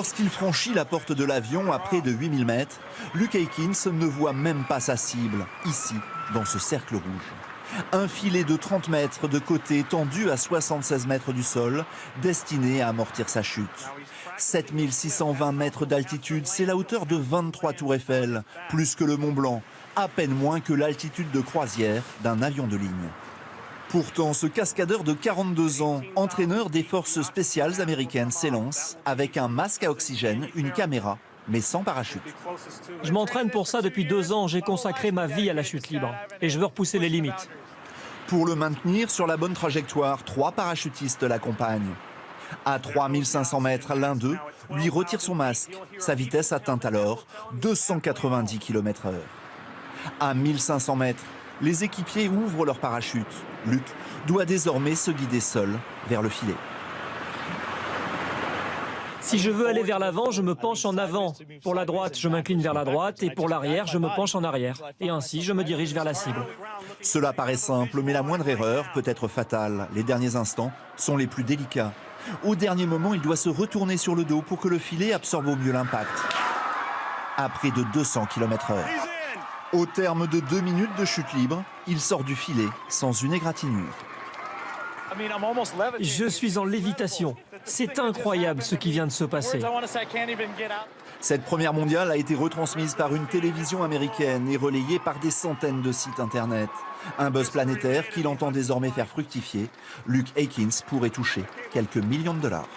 Lorsqu'il franchit la porte de l'avion à près de 8000 mètres, Luke Aikins ne voit même pas sa cible, ici, dans ce cercle rouge. Un filet de 30 mètres de côté tendu à 76 mètres du sol, destiné à amortir sa chute. 7620 mètres d'altitude, c'est la hauteur de 23 tours Eiffel, plus que le Mont Blanc, à peine moins que l'altitude de croisière d'un avion de ligne. Pourtant, ce cascadeur de 42 ans, entraîneur des forces spéciales américaines, s'élance avec un masque à oxygène, une caméra, mais sans parachute. Je m'entraîne pour ça depuis 2 ans. J'ai consacré ma vie à la chute libre et je veux repousser les limites. Pour le maintenir sur la bonne trajectoire, 3 parachutistes l'accompagnent. À 3500 mètres, l'un d'eux lui retire son masque. Sa vitesse atteint alors 290 km/h. À 1500 mètres, les équipiers ouvrent leur parachute. Luke doit désormais se guider seul vers le filet. Si je veux aller vers l'avant, je me penche en avant. Pour la droite, je m'incline vers la droite et pour l'arrière, je me penche en arrière. Et ainsi, je me dirige vers la cible. Cela paraît simple, mais la moindre erreur peut être fatale. Les derniers instants sont les plus délicats. Au dernier moment, il doit se retourner sur le dos pour que le filet absorbe au mieux l'impact. À près de 200 km/h. Au terme de 2 minutes de chute libre, il sort du filet sans une égratignure. Je suis en lévitation. C'est incroyable ce qui vient de se passer. Cette première mondiale a été retransmise par une télévision américaine et relayée par des centaines de sites internet. Un buzz planétaire qu'il entend désormais faire fructifier. Luke Aikins pourrait toucher quelques millions de dollars.